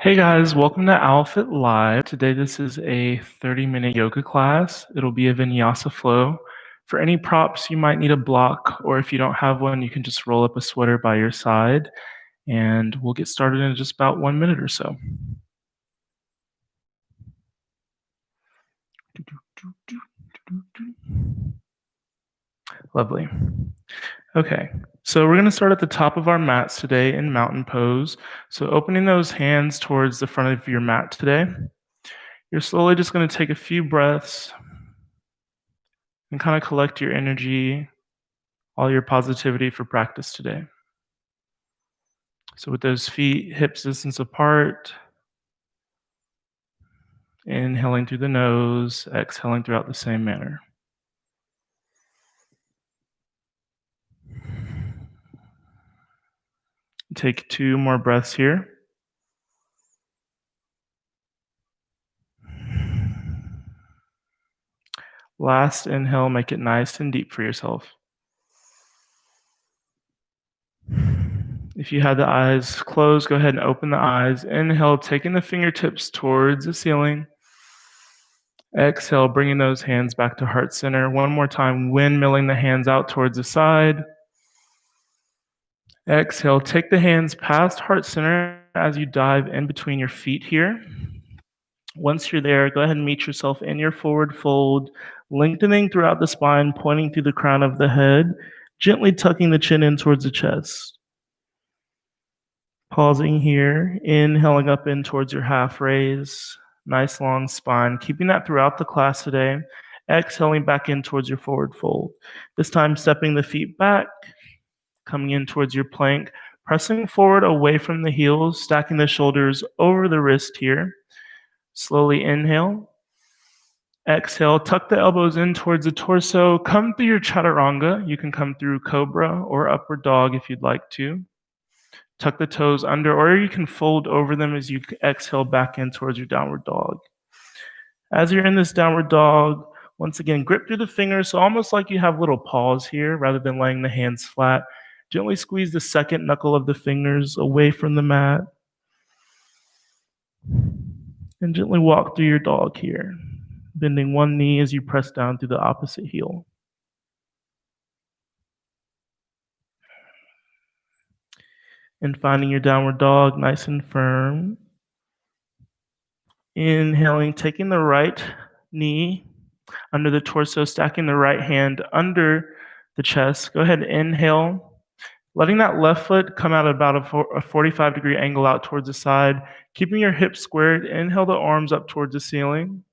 Hey guys, welcome to OwlFit Live. Today this is a 30-minute yoga class. It'll be a vinyasa flow. For any props, you might need a block, or if you don't have one, you can just roll up a sweater by your side, and we'll get started in just about 1 minute or so. Lovely. Okay, so we're going to start at the top of our mats today in mountain pose. So opening those hands towards the front of your mat today. You're slowly just going to take a few breaths and kind of collect your energy, all your positivity for practice today. So with those feet hips distance apart, inhaling through the nose, exhaling throughout the same manner. Take 2 more breaths here. Last inhale, make it nice and deep for yourself. If you had the eyes closed, go ahead and open the eyes. Inhale, taking the fingertips towards the ceiling. Exhale, bringing those hands back to heart center. One more time, windmilling the hands out towards the side. Exhale, take the hands past heart center as you dive in between your feet here. Once you're there, go ahead and meet yourself in your forward fold, lengthening throughout the spine, pointing through the crown of the head, gently tucking the chin in towards the chest. Pausing here, inhaling up in towards your half raise, nice long spine, keeping that throughout the class today. Exhaling back in towards your forward fold. This time stepping the feet back, coming in towards your plank, pressing forward away from the heels, stacking the shoulders over the wrist here. Slowly inhale. Exhale, tuck the elbows in towards the torso. Come through your chaturanga. You can come through cobra or upward dog if you'd like to. Tuck the toes under, or you can fold over them as you exhale back in towards your downward dog. As you're in this downward dog, once again, grip through the fingers, so almost like you have little paws here rather than laying the hands flat. Gently squeeze the second knuckle of the fingers away from the mat. And gently walk through your dog here, bending one knee as you press down through the opposite heel. And finding your downward dog nice and firm. Inhaling, taking the right knee under the torso, stacking the right hand under the chest. Go ahead and inhale, letting that left foot come out at about a 45-degree angle out towards the side, keeping your hips squared. Inhale the arms up towards the ceiling,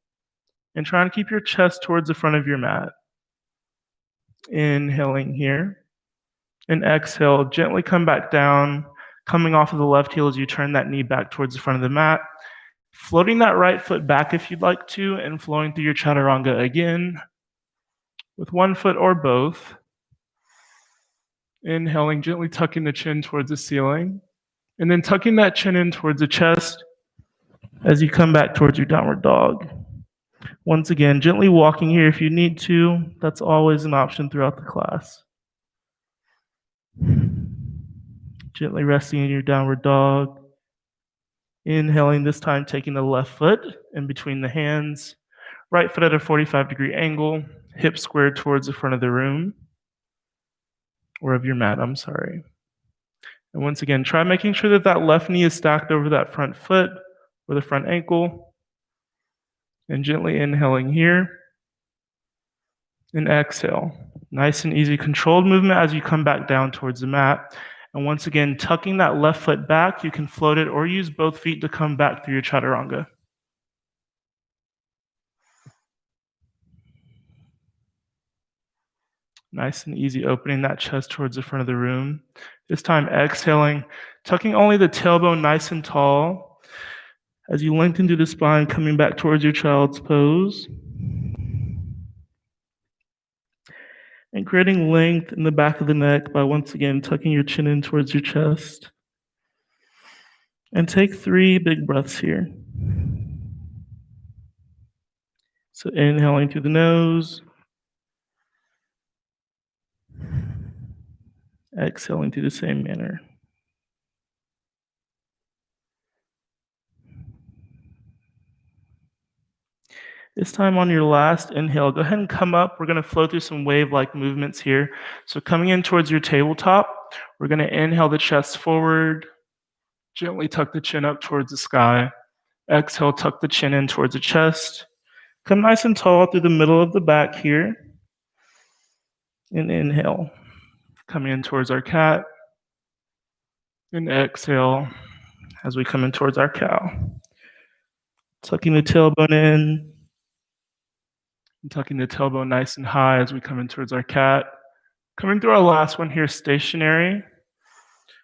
and try and keep your chest towards the front of your mat. Inhaling here, and exhale, gently come back down, coming off of the left heel as you turn that knee back towards the front of the mat. Floating that right foot back if you'd like to, and flowing through your chaturanga again with one foot or both. Inhaling, gently tucking the chin towards the ceiling, and then tucking that chin in towards the chest as you come back towards your downward dog. Once again, gently walking here if you need to. That's always an option throughout the class. Gently resting in your downward dog. Inhaling, this time taking the left foot in between the hands. Right foot at a 45-degree angle, hips squared towards the front of the room, or of your mat, I'm sorry. And once again, try making sure that that left knee is stacked over that front foot or the front ankle. And gently inhaling here. And exhale. Nice and easy, controlled movement as you come back down towards the mat. And once again, tucking that left foot back, you can float it or use both feet to come back through your chaturanga. Nice and easy, opening that chest towards the front of the room. This time exhaling, tucking only the tailbone nice and tall. As you lengthen through the spine, coming back towards your child's pose. And creating length in the back of the neck by once again tucking your chin in towards your chest. And take 3 big breaths here. So inhaling through the nose. Exhaling through the same manner. This time on your last inhale, go ahead and come up. We're going to flow through some wave-like movements here. So coming in towards your tabletop, we're going to inhale the chest forward, gently tuck the chin up towards the sky. Exhale, tuck the chin in towards the chest. Come nice and tall through the middle of the back here. And inhale, coming in towards our cat. And exhale as we come in towards our cow. Tucking the tailbone in. And tucking the tailbone nice and high as we come in towards our cat. Coming through our last one here, stationary.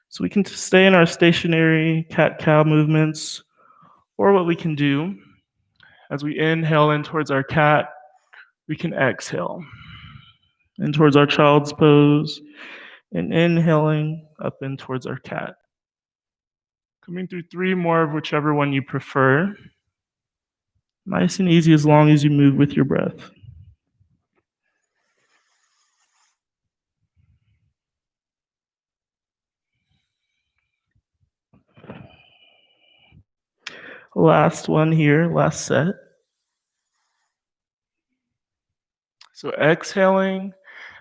So we can stay in our stationary cat-cow movements, or what we can do, as we inhale in towards our cat, we can exhale in towards our child's pose, and inhaling up in towards our cat. Coming through 3 more of whichever one you prefer. Nice and easy as long as you move with your breath. Last one here, last set. So exhaling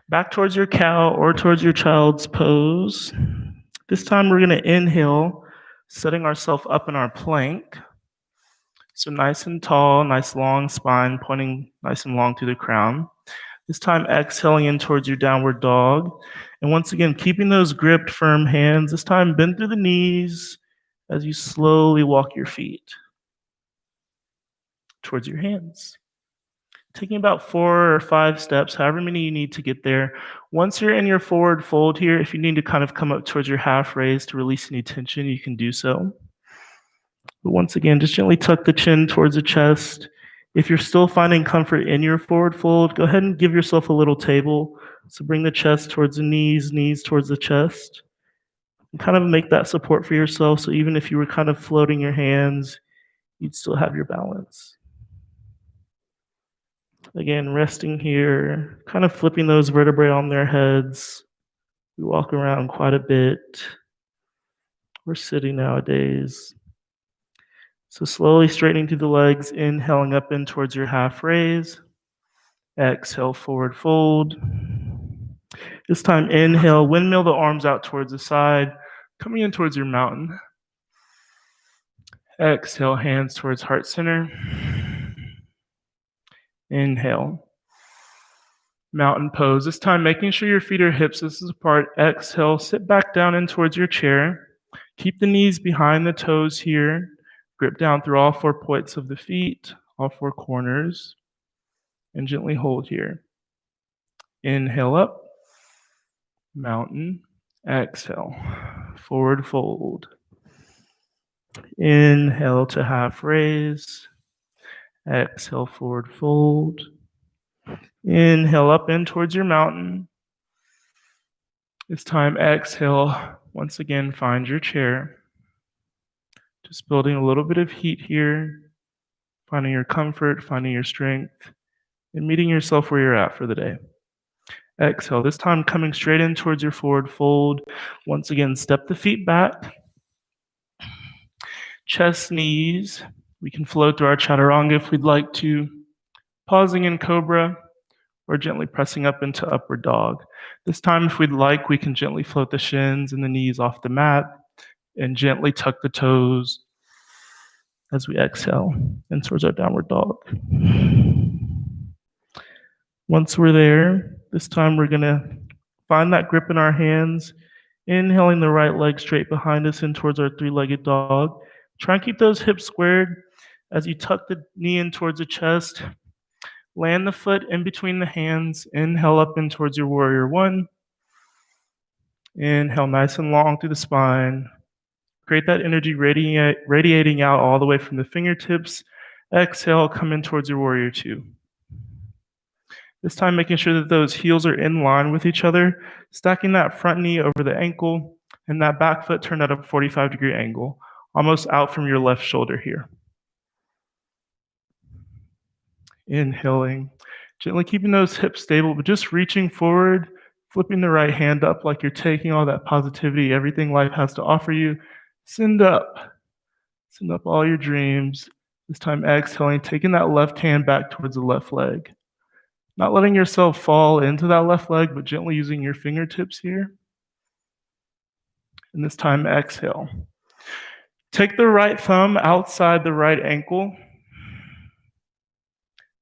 back towards your cow or towards your child's pose. This time we're going to inhale, setting ourselves up in our plank. So nice and tall, nice long spine, pointing nice and long through the crown. This time exhaling in towards your downward dog. And once again, keeping those gripped, firm hands. This time bend through the knees as you slowly walk your feet towards your hands. Taking about 4 or 5 steps, however many you need to get there. Once you're in your forward fold here, if you need to kind of come up towards your half raise to release any tension, you can do so. But once again, just gently tuck the chin towards the chest. If you're still finding comfort in your forward fold, go ahead and give yourself a little table. So bring the chest towards the knees, knees towards the chest. And kind of make that support for yourself. So even if you were kind of floating your hands, you'd still have your balance. Again, resting here, kind of flipping those vertebrae on their heads. We walk around quite a bit. We're sitting nowadays. So slowly straightening through the legs, inhaling up in towards your half raise. Exhale, forward fold. This time, inhale, windmill the arms out towards the side, coming in towards your mountain. Exhale, hands towards heart center. Inhale. Mountain pose. This time, making sure your feet are hips distance apart. Exhale, sit back down in towards your chair. Keep the knees behind the toes here. Grip down through all 4 points of the feet, all 4 corners, and gently hold here. Inhale up, mountain. Exhale, forward fold. Inhale to half raise. Exhale, forward fold. Inhale up in towards your mountain. This time, exhale. Once again, find your chair. Just building a little bit of heat here, finding your comfort, finding your strength, and meeting yourself where you're at for the day. Exhale. This time, coming straight in towards your forward fold. Once again, step the feet back. Chest, knees. We can float through our chaturanga if we'd like to. Pausing in cobra, or gently pressing up into upward dog. This time, if we'd like, we can gently float the shins and the knees off the mat and gently tuck the toes as we exhale in towards our downward dog. Once we're there, this time we're going to find that grip in our hands, inhaling the right leg straight behind us in towards our 3-legged dog. Try and keep those hips squared as you tuck the knee in towards the chest. Land the foot in between the hands. Inhale up in towards your warrior 1. Inhale nice and long through the spine. Create that energy radiating out all the way from the fingertips. Exhale, come in towards your warrior 2. This time making sure that those heels are in line with each other, stacking that front knee over the ankle, and that back foot turned at a 45-degree angle, almost out from your left shoulder here. Inhaling, gently keeping those hips stable, but just reaching forward, flipping the right hand up like you're taking all that positivity, everything life has to offer you. Send up all your dreams This time exhaling, taking that left hand back towards the left leg. Not letting yourself fall into that left leg, but gently using your fingertips here. And this time exhale. Take the right thumb outside the right ankle.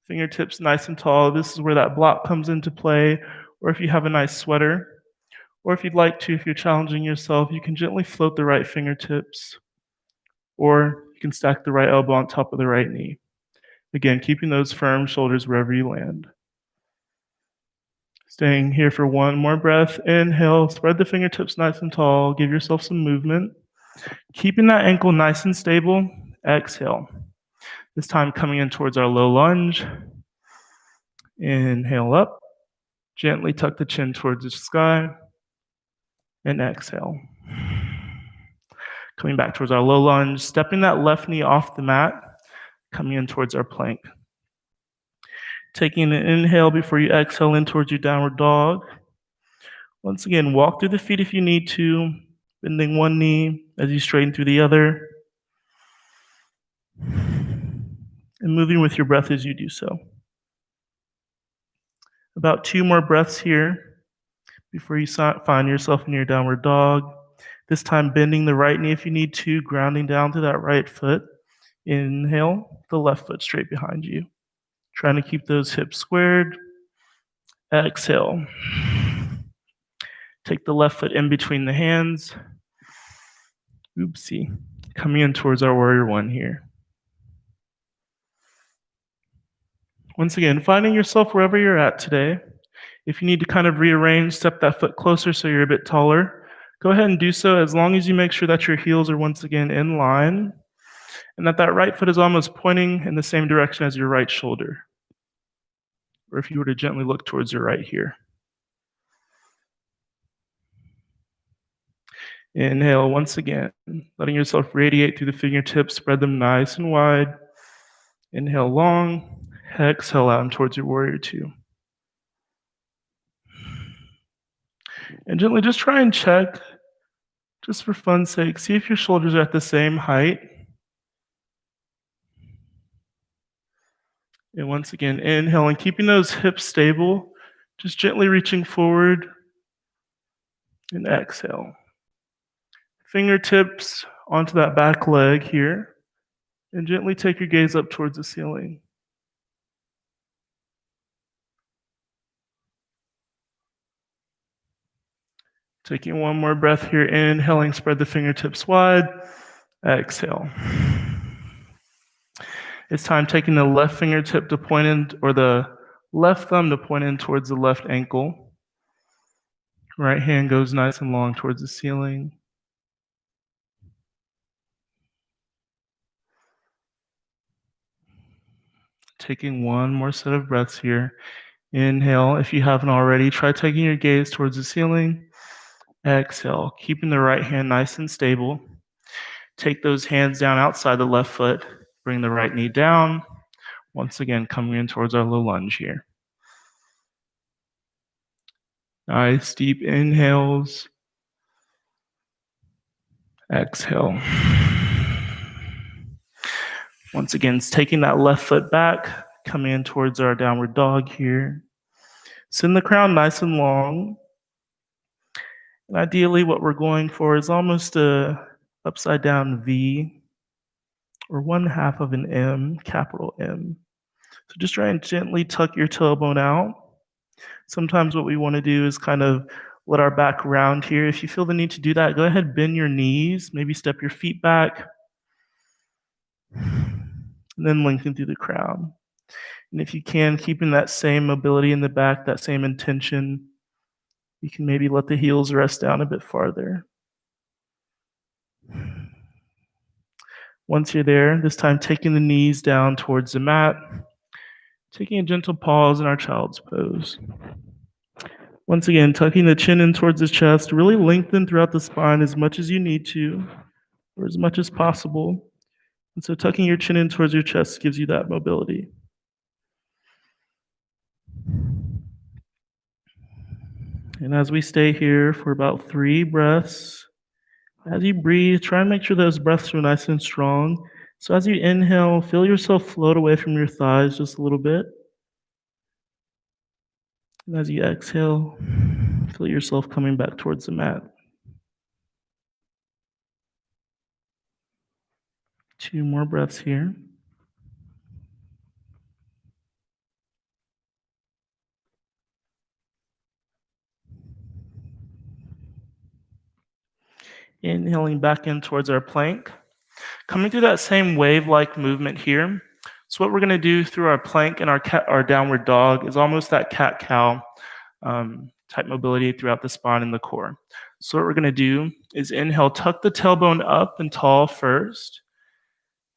Fingertips nice and tall. This is where that block comes into play, or if you have a nice sweater, or if you'd like to, if you're challenging yourself, you can gently float the right fingertips, or you can stack the right elbow on top of the right knee. Again, keeping those firm shoulders wherever you land. Staying here for one more breath. Inhale, spread the fingertips nice and tall. Give yourself some movement. Keeping that ankle nice and stable. Exhale. This time coming in towards our low lunge. Inhale up. Gently tuck the chin towards the sky. And exhale. Coming back towards our low lunge. Stepping that left knee off the mat. Coming in towards our plank. Taking an inhale before you exhale in towards your downward dog. Once again, walk through the feet if you need to, bending one knee as you straighten through the other, and moving with your breath as you do so. About 2 more breaths here before you find yourself in your downward dog. This time bending the right knee if you need to, grounding down to that right foot. Inhale, the left foot straight behind you. Trying to keep those hips squared. Exhale. Take the left foot in between the hands. Oopsie. Coming in towards our warrior one here. Once again, finding yourself wherever you're at today. If you need to kind of rearrange, step that foot closer so you're a bit taller, go ahead and do so as long as you make sure that your heels are once again in line and that right foot is almost pointing in the same direction as your right shoulder. Or if you were to gently look towards your right here. Inhale once again, letting yourself radiate through the fingertips, spread them nice and wide. Inhale long, exhale out and towards your warrior two. And gently just try and check, just for fun's sake, see if your shoulders are at the same height. And once again, inhale and keeping those hips stable, just gently reaching forward and exhale. Fingertips onto that back leg here and gently take your gaze up towards the ceiling. Taking one more breath here, inhaling, spread the fingertips wide, exhale. It's time taking the left fingertip to point in, or the left thumb to point in towards the left ankle. Right hand goes nice and long towards the ceiling. Taking one more set of breaths here. Inhale, if you haven't already, try taking your gaze towards the ceiling. Exhale, keeping the right hand nice and stable. Take those hands down outside the left foot. Bring the right knee down. Once again, coming in towards our low lunge here. Nice deep inhales. Exhale. Once again, taking that left foot back, coming in towards our downward dog here. Send the crown nice and long. And ideally, what we're going for is almost a upside down V, or 1/2 of an M, capital M. So just try and gently tuck your tailbone out. Sometimes what we want to do is kind of let our back round here. If you feel the need to do that, go ahead, bend your knees, maybe step your feet back, and then lengthen through the crown. And if you can, keeping that same mobility in the back, that same intention, you can maybe let the heels rest down a bit farther. Once you're there, this time taking the knees down towards the mat, taking a gentle pause in our child's pose. Once again, tucking the chin in towards the chest, really lengthen throughout the spine as much as you need to, or as much as possible. And so tucking your chin in towards your chest gives you that mobility. And as we stay here for about 3 breaths, as you breathe, try and make sure those breaths are nice and strong. So as you inhale, feel yourself float away from your thighs just a little bit. And as you exhale, feel yourself coming back towards the mat. 2 more breaths here. Inhaling back in towards our plank. Coming through that same wave-like movement here. So what we're going to do through our plank and our downward dog is almost that cat-cow type mobility throughout the spine and the core. So what we're going to do is inhale, tuck the tailbone up and tall first.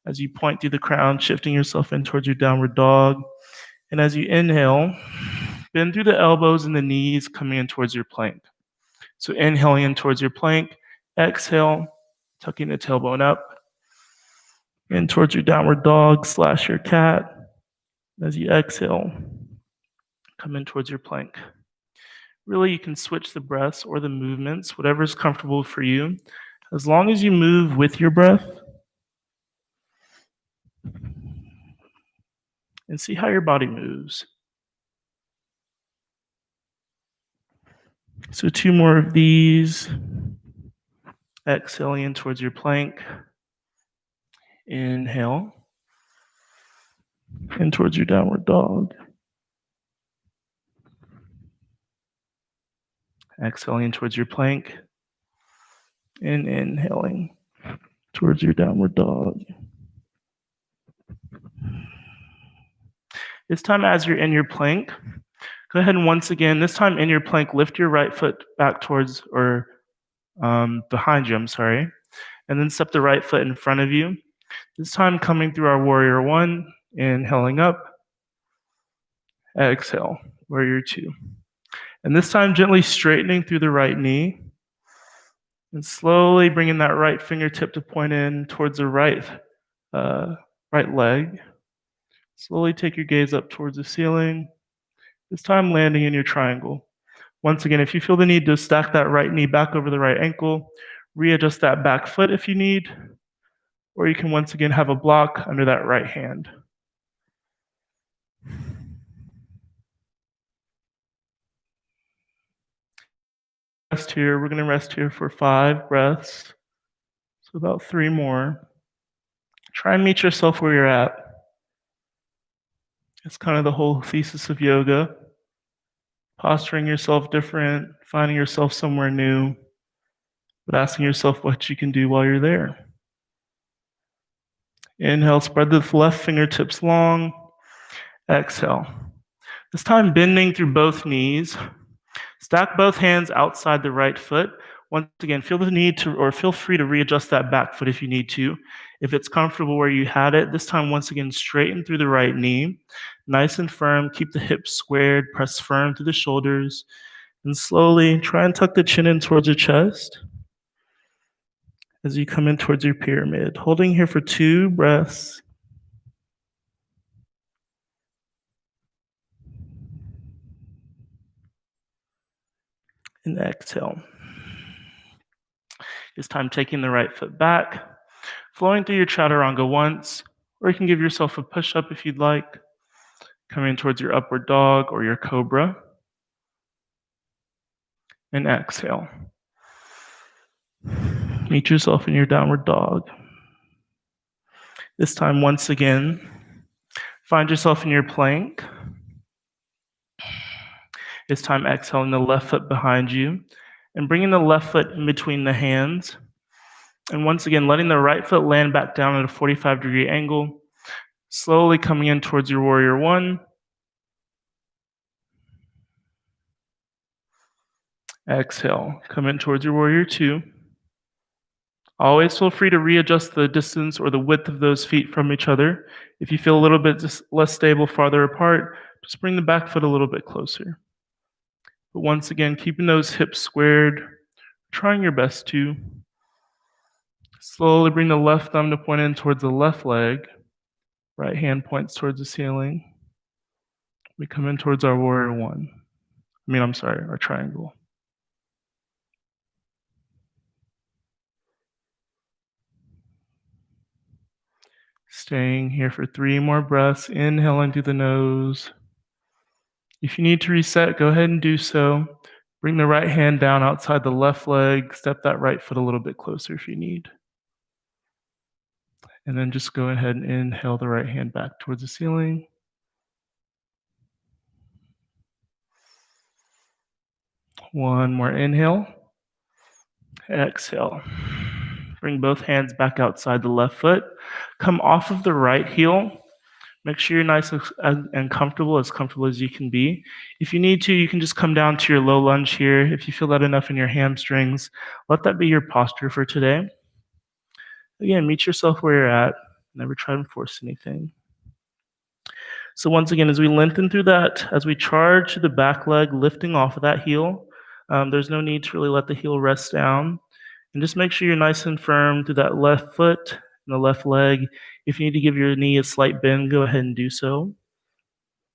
As you point through the crown, shifting yourself in towards your downward dog. And as you inhale, bend through the elbows and the knees, coming in towards your plank. So inhaling in towards your plank, exhale, tucking the tailbone up, in towards your downward dog / your cat. As you exhale, come in towards your plank. Really, you can switch the breaths or the movements, whatever is comfortable for you, as long as you move with your breath and see how your body moves. So 2 more of these. Exhaling in towards your plank. Inhale. In towards your downward dog. Exhaling towards your plank. And inhaling towards your downward dog. This time, as you're in your plank, go ahead and once again, this time in your plank, lift your right foot back towards, or behind you, and then step the right foot in front of you. This time coming through our warrior 1, inhaling up, exhale, warrior 2. And this time gently straightening through the right knee and slowly bringing that right fingertip to point in towards the right leg. Slowly take your gaze up towards the ceiling, this time landing in your triangle. Once again, if you feel the need to stack that right knee back over the right ankle, readjust that back foot if you need, or you can once again have a block under that right hand. Rest here. We're going to rest here for 5 breaths, so about 3 more. Try and meet yourself where you're at. It's kind of the whole thesis of yoga. Posturing yourself different, finding yourself somewhere new, but asking yourself what you can do while you're there. Inhale, spread the left fingertips long. Exhale. This time bending through both knees. Stack both hands outside the right foot. Once again, feel the need to, or feel free to readjust that back foot if you need to. If it's comfortable where you had it, this time once again, straighten through the right knee. Nice and firm, keep the hips squared, press firm through the shoulders, and slowly try and tuck the chin in towards your chest as you come in towards your pyramid. Holding here for 2 breaths. And exhale. This time taking the right foot back, flowing through your chaturanga once, or you can give yourself a push-up if you'd like, coming towards your upward dog or your cobra, and exhale. Meet yourself in your downward dog. This time, once again, find yourself in your plank. This time, exhaling the left foot behind you and bringing the left foot in between the hands. And once again, letting the right foot land back down at a 45-degree angle, slowly coming in towards your warrior 1. Exhale, come in towards your warrior 2. Always feel free to readjust the distance or the width of those feet from each other. If you feel a little bit less stable farther apart, just bring the back foot a little bit closer. But once again, keeping those hips squared, trying your best to. Slowly bring the left thumb to point in towards the left leg. Right hand points towards the ceiling. We come in towards our warrior 1. Our triangle. Staying here for 3 more breaths, inhaling through the nose. If you need to reset, go ahead and do so. Bring the right hand down outside the left leg. Step that right foot a little bit closer if you need. And then just go ahead and inhale the right hand back towards the ceiling. One more inhale. Exhale. Bring both hands back outside the left foot. Come off of the right heel. Make sure you're nice and comfortable as you can be. If you need to, you can just come down to your low lunge here. If you feel that enough in your hamstrings, let that be your posture for today. Again, meet yourself where you're at. Never try and force anything. So once again, as we lengthen through that, as we charge the back leg, lifting off of that heel, there's no need to really let the heel rest down. And just make sure you're nice and firm through that left foot and the left leg. If you need to give your knee a slight bend, go ahead and do so.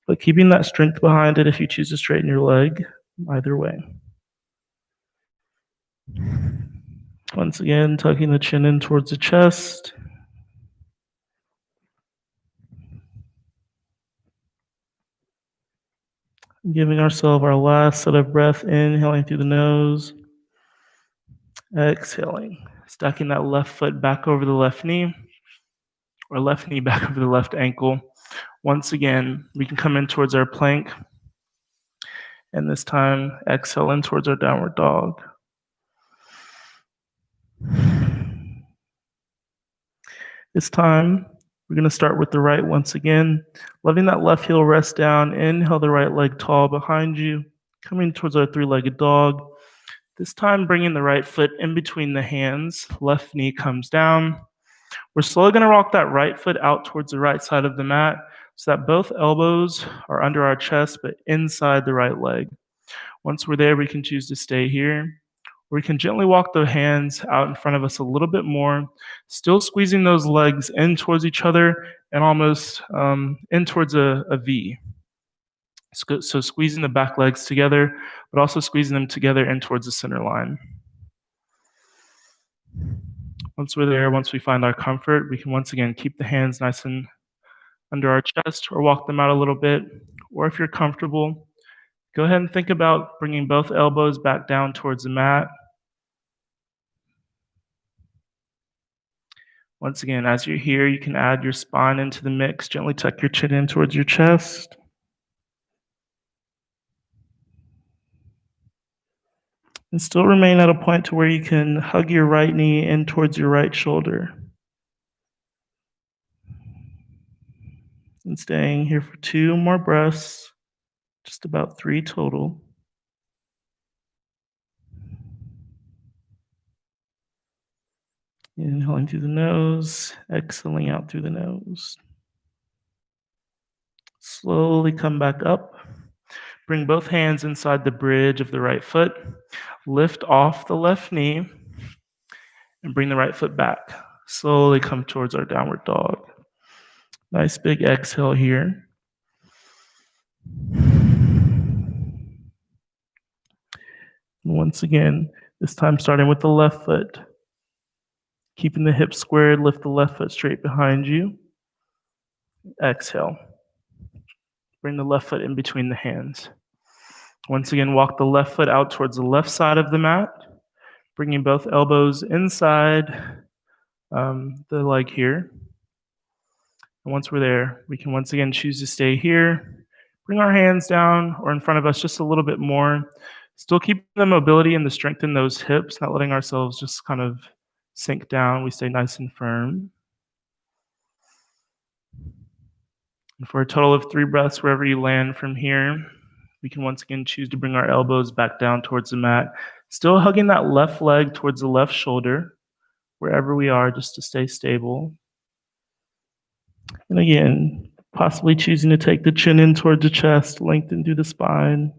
But keeping that strength behind it if you choose to straighten your leg, either way. Once again, tucking the chin in towards the chest. Giving ourselves our last set of breath, inhaling through the nose. Exhaling. Stacking that left foot back over the left knee, or left knee back over the left ankle. Once again, we can come in towards our plank. And this time, exhale in towards our downward dog. This time, we're going to start with the right once again. Letting that left heel rest down. Inhale the right leg tall behind you. Coming towards our three-legged dog. This time, bringing the right foot in between the hands. Left knee comes down. We're slowly going to rock that right foot out towards the right side of the mat so that both elbows are under our chest but inside the right leg. Once we're there, we can choose to stay here. We can gently walk the hands out in front of us a little bit more, still squeezing those legs in towards each other and almost in towards a V. So squeezing the back legs together, but also squeezing them together in towards the center line. Once we're there, once we find our comfort, we can once again keep the hands nice and under our chest or walk them out a little bit. Or if you're comfortable, go ahead and think about bringing both elbows back down towards the mat. Once again, as you're here, you can add your spine into the mix. Gently tuck your chin in towards your chest. And still remain at a point to where you can hug your right knee in towards your right shoulder. And staying here for 2 more breaths, just about 3 total. Inhaling through the nose, exhaling out through the nose. Slowly come back up. Bring both hands inside the bridge of the right foot. Lift off the left knee and bring the right foot back. Slowly come towards our downward dog. Nice big exhale here. And once again, this time starting with the left foot. Keeping the hips squared, lift the left foot straight behind you. Exhale. Bring the left foot in between the hands. Once again, walk the left foot out towards the left side of the mat, bringing both elbows inside the leg here. And once we're there, we can once again choose to stay here. Bring our hands down or in front of us just a little bit more. Still keeping the mobility and the strength in those hips, not letting ourselves just kind of sink down. We stay nice and firm. And for a total of 3 breaths, wherever you land from here, we can once again choose to bring our elbows back down towards the mat. Still hugging that left leg towards the left shoulder, wherever we are, just to stay stable. And again, possibly choosing to take the chin in towards the chest, lengthen through the spine,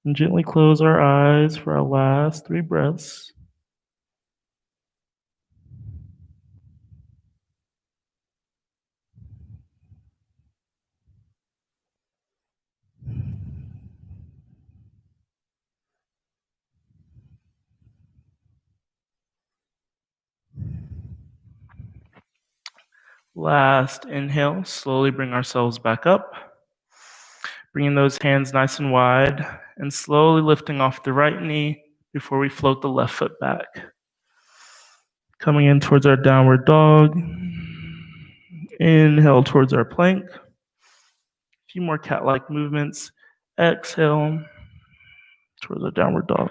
and gently close our eyes for our last 3 breaths. Last inhale, slowly bring ourselves back up. Bringing those hands nice and wide and slowly lifting off the right knee before we float the left foot back. Coming in towards our downward dog. Inhale towards our plank. A few more cat-like movements. Exhale towards our downward dog.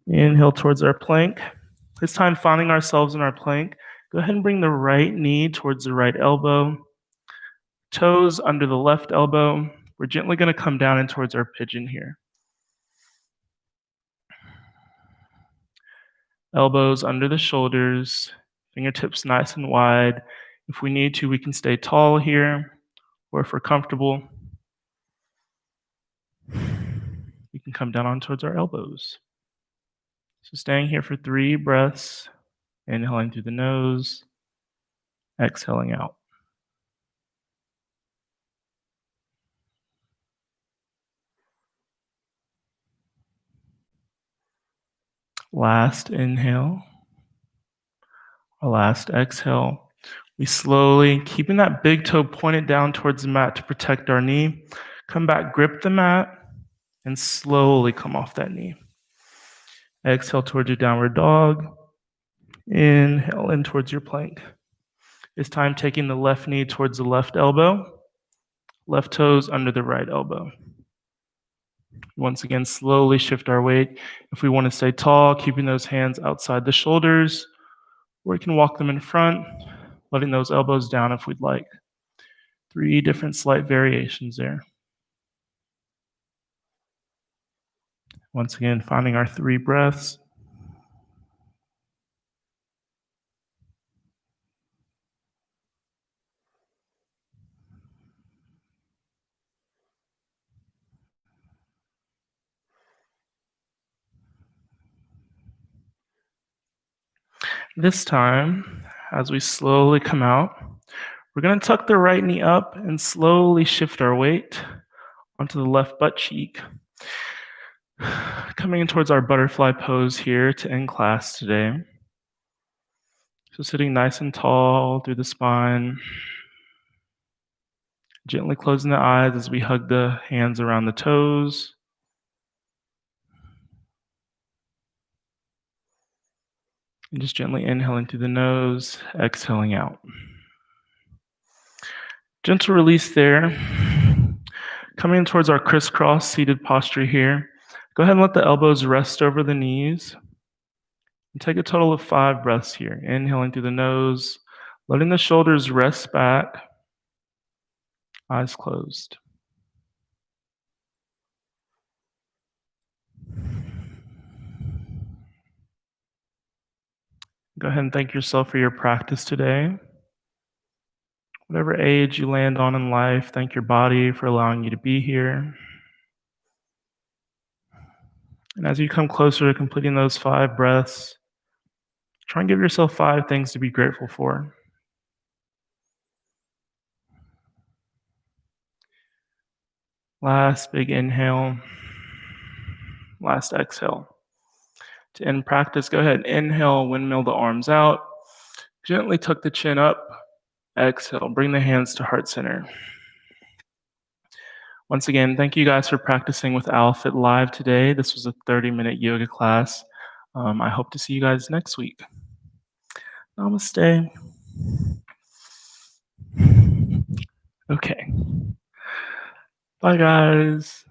Inhale towards our plank. This time finding ourselves in our plank. Go ahead and bring the right knee towards the right elbow. Toes under the left elbow. We're gently going to come down in towards our pigeon here. Elbows under the shoulders, fingertips nice and wide. If we need to, we can stay tall here, or if we're comfortable, we can come down on towards our elbows. So staying here for 3 breaths, inhaling through the nose, exhaling out. Last inhale, our last exhale. We slowly, keeping that big toe pointed down towards the mat to protect our knee, come back, grip the mat, and slowly come off that knee. Exhale towards your downward dog. Inhale in towards your plank. This time taking the left knee towards the left elbow, left toes under the right elbow. Once again, slowly shift our weight. If we want to stay tall, keeping those hands outside the shoulders, or we can walk them in front, letting those elbows down if we'd like. 3 different slight variations there. Once again, finding our 3 breaths. This time, as we slowly come out, we're going to tuck the right knee up and slowly shift our weight onto the left butt cheek. Coming in towards our butterfly pose here to end class today. So sitting nice and tall through the spine. Gently closing the eyes as we hug the hands around the toes. And just gently inhaling through the nose, exhaling out. Gentle release there. Coming in towards our crisscross seated posture here. Go ahead and let the elbows rest over the knees. And take a total of 5 breaths here. Inhaling through the nose, letting the shoulders rest back, eyes closed. Go ahead and thank yourself for your practice today. Whatever age you land on in life, thank your body for allowing you to be here. And as you come closer to completing those 5 breaths, try and give yourself 5 things to be grateful for. Last big inhale. Last exhale. To end practice, go ahead and inhale, windmill the arms out. Gently tuck the chin up. Exhale, bring the hands to heart center. Once again, thank you guys for practicing with OwlFit Live today. This was a 30-minute yoga class. I hope to see you guys next week. Namaste. Okay. Bye, guys.